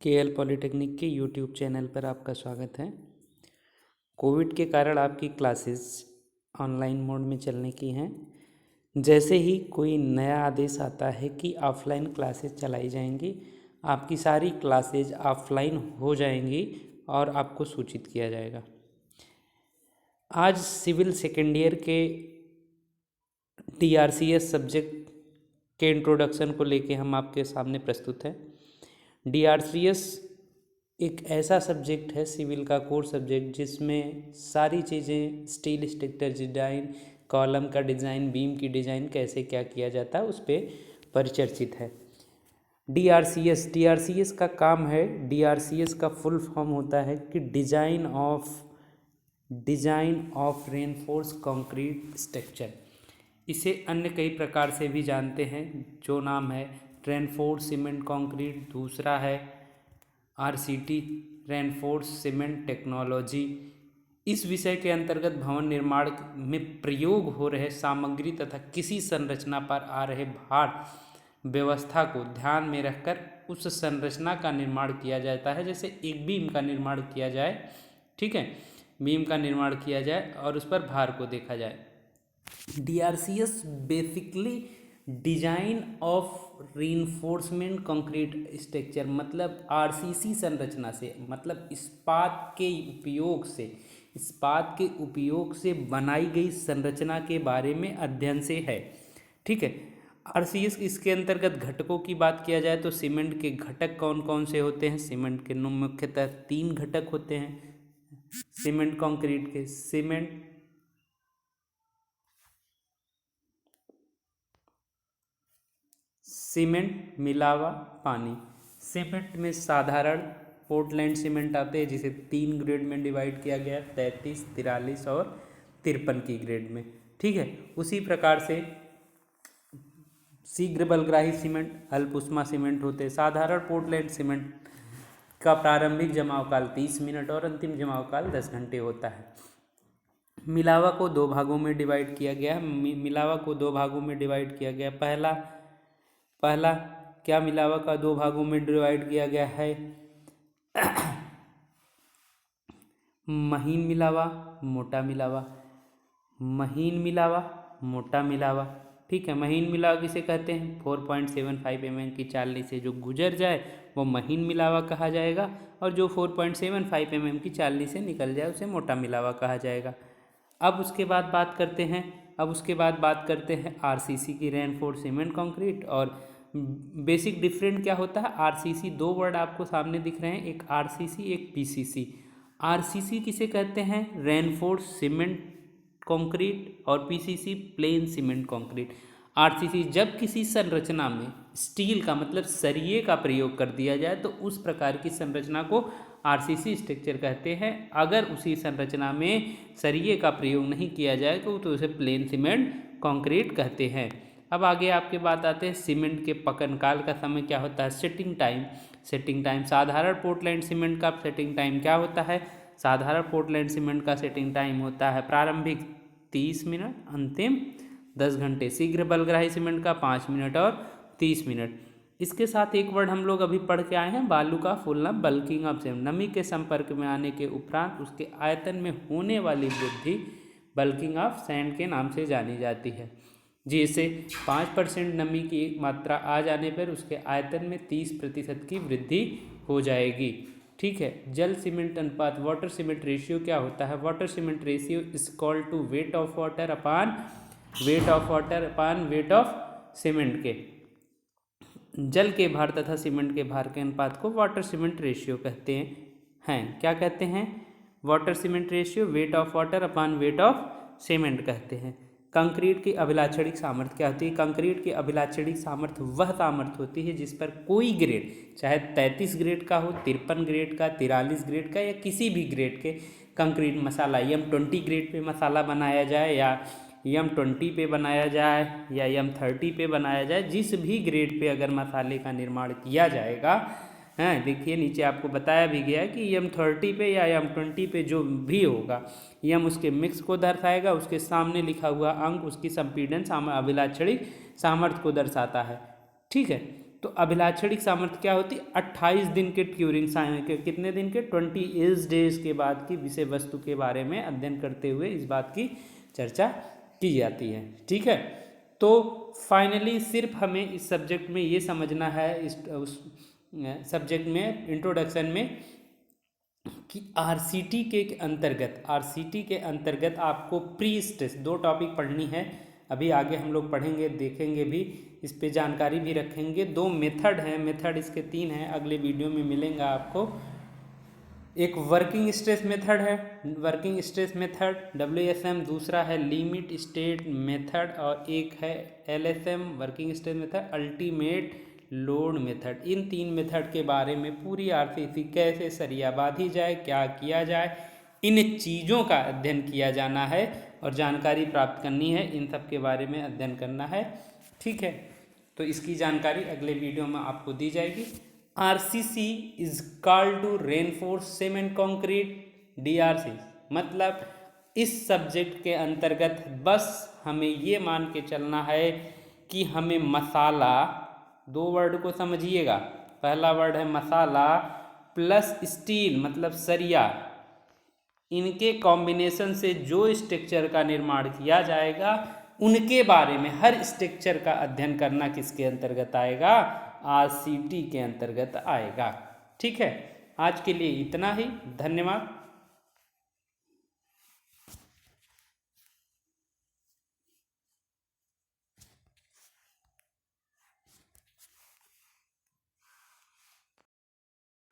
KL polytechnic के YouTube channel पर आपका स्वागत है। कोविड के कारण आपकी क्लासेस ऑनलाइन मोड में चलने की हैं। जैसे ही कोई नया आदेश आता है कि ऑफलाइन क्लासेस चलाई जाएंगी, आपकी सारी क्लासेस ऑफलाइन हो जाएंगी और आपको सूचित किया जाएगा। आज सिविल सेकेंड ईयर के DRCS सब्जेक्ट के इंट्रोडक्शन को लेके हम आपके सामने प्रस्तुत हैं। DRCS एक ऐसा सब्जेक्ट है, सिविल का कोर सब्जेक्ट, जिसमें सारी चीज़ें स्टील स्ट्रक्चर डिज़ाइन, कॉलम का डिज़ाइन, बीम की डिज़ाइन कैसे क्या किया जाता है उस पर परिचर्चित है। DRCS का काम है, DRCS का फुल फॉर्म होता है कि design of reinforce concrete structure. इसे अन्य कई प्रकार से भी जानते हैं, जो नाम है रेनफोर्स सीमेंट कंक्रीट, दूसरा है RCT रेनफोर्स सीमेंट टेक्नोलॉजी। इस विषय के अंतर्गत भवन निर्माण में प्रयोग हो रहे सामग्री तथा किसी संरचना पर आ रहे भार व्यवस्था को ध्यान में रखकर उस संरचना का निर्माण किया जाता है। जैसे एक बीम का निर्माण किया जाए, ठीक है, बीम का निर्माण किया जाए और उस पर भार को देखा जाए। DRCS basically design of reinforcement concrete structure, मतलब RCC संरचना से, मतलब इस्पात के उपयोग से बनाई गई संरचना के बारे में अध्ययन से है। ठीक है, RCS इसके अंतर्गत घटकों की बात किया जाए तो सीमेंट के घटक कौन कौन से होते हैं। सीमेंट के मुख्यतः 3 घटक होते हैं। सीमेंट कंक्रीट के सीमेंट मिलावा पानी। सीमेंट में साधारण पोर्टलैंड सीमेंट आते हैं, जिसे 3 ग्रेड में डिवाइड किया गया, 33, 43 और 53 की ग्रेड में। ठीक है, उसी प्रकार से शीघ्र बलग्राही सीमेंट, अल्प उष्मा सीमेंट होते हैं। साधारण पोर्टलैंड सीमेंट का प्रारंभिक जमाव काल 30 मिनट और अंतिम जमाव काल 10 घंटे होता है। मिलावा को 2 भागों में डिवाइड किया गया। पहला क्या मिलावा का 2 भागों में डिवाइड किया गया है? महीन मिलावा, मोटा मिलावा। महीन मिलावा, मोटा मिलावा। ठीक है, महीन मिलावा किसे कहते हैं? 4.75 mm की चालनी से जो गुजर जाए वो महीन मिलावा कहा जाएगा, और जो 4.75 mm की चालनी से निकल जाए उसे मोटा मिलावा कहा जाएगा। अब उसके बाद बात करते हैं RCC की, रेनफोर्स सीमेंट कंक्रीट। और बेसिक डिफरेंट क्या होता है? RCC 2 वर्ड आपको सामने दिख रहे हैं, एक RCC एक PCC। RCC किसे कहते हैं? रेनफोर्स सीमेंट कंक्रीट, और PCC plane cement concrete. RCC जब किसी संरचना में स्टील का मतलब सरिये का प्रयोग कर दिया जाए तो उस प्रकार की संरचना को RCC स्ट्रक्चर कहते हैं। अगर उसी संरचना में सरिये का प्रयोग नहीं किया जाए तो उसे प्लेन सीमेंट कंक्रीट कहते हैं। अब आगे आपके बात आते हैं सीमेंट के पकन काल का समय क्या होता है? Setting time. साधारण पोर्टलैंड सीमेंट का सेटिंग टाइम क्या होता है? साधारण पोर्टलैंड सीमेंट का सेटिंग टाइम होता है प्रारंभिक 30 मिनट, अंतिम 10 घंटे। शीघ्र बलग्राही सीमेंट का 5 मिनट और 30 मिनट। इसके साथ एक वर्ड हम लोग अभी पढ़ के आए हैं, बालू का फुल नाम बल्किंग ऑफ सीमेंट। नमी के संपर्क में आने के उपरांत उसके आयतन में होने वाली वृद्धि बल्किंग ऑफ सैंड के नाम से जानी जाती है। जिसे 5% नमी की मात्रा आ जाने पर उसके आयतन में 30% की वृद्धि हो जाएगी। ठीक है, जल सीमेंट अनुपात, वाटर सीमेंट रेशियो क्या होता है? Water cement ratio is equal to weight of water upon weight of cement के। जल के भार तथा सीमेंट के भार के अनुपात को वाटर सीमेंट रेशियो कहते हैं। क्या कहते हैं? Water cement ratio wait of water upon weight of cement कहते हैं। कंक्रीट की अभिलाक्षणिक सामर्थ्य क्या होती है? कंक्रीट की अभिलाक्षणिक सामर्थ्य वह सामर्थ्य होती है जिस पर कोई ग्रेड, चाहे 33 ग्रेड का हो, 53 ग्रेड का, 43 ग्रेड का, या किसी भी ग्रेड के कंक्रीट मसाला, M20 ग्रेड पे मसाला बनाया जाए या M20 पे बनाया जाए या M30 पे बनाया जाए, जिस भी ग्रेड पे अगर मसाले का निर्माण किया जाएगा, हैं, देखिए नीचे आपको बताया भी गया है कि M30 पे या M20 पे जो भी होगा, M उसके मिक्स को दर्शाएगा, उसके सामने लिखा हुआ अंक उसकी संपीड़न अभिलाक्षणिक सामर्थ्य को दर्शाता है। ठीक है, तो अभिलाक्षणिक सामर्थ्य क्या होती है? 28 दिन के ट्यूरिंग के, कितने दिन के? 28 डेज के बाद की विषय वस्तु के बारे में अध्ययन करते हुए इस बात की चर्चा की जाती है। ठीक है, तो फाइनली सिर्फ हमें इस सब्जेक्ट में ये समझना है, इस उस सब्जेक्ट में इंट्रोडक्शन में, कि आरसीटी के अंतर्गत आपको प्री स्ट्रेस 2 टॉपिक पढ़नी है। अभी आगे हम लोग पढ़ेंगे, देखेंगे भी, इस पे जानकारी भी रखेंगे। 2 मेथड हैं, मेथड इसके 3 हैं, अगले वीडियो में मिलेंगे आपको। एक वर्किंग स्ट्रेस मेथड है, वर्किंग स्ट्रेस मेथड WSM, दूसरा है लिमिट स्टेट मेथड, और एक है LSM working stress method, ultimate load method. इन 3 मेथड के बारे में पूरी आरसीसी कैसे सरिया बांधी जाए, क्या किया जाए, इन चीज़ों का अध्ययन किया जाना है और जानकारी प्राप्त करनी है, इन सब के बारे में अध्ययन करना है। ठीक है, तो इसकी जानकारी अगले वीडियो में आपको दी जाएगी। RCC is called to reinforce cement concrete, DRC, मतलब इस सब्जेक्ट के अंतर्गत बस हमें ये मान के चलना है कि हमें मसाला, 2 वर्ड को समझिएगा, पहला वर्ड है मसाला प्लस स्टील मतलब सरिया, इनके कॉम्बिनेशन से जो स्ट्रक्चर का निर्माण किया जाएगा उनके बारे में, हर स्ट्रक्चर का अध्ययन करना किसके अंतर्गत आएगा? RCT के अंतर्गत आएगा। ठीक है, आज के लिए इतना ही, धन्यवाद।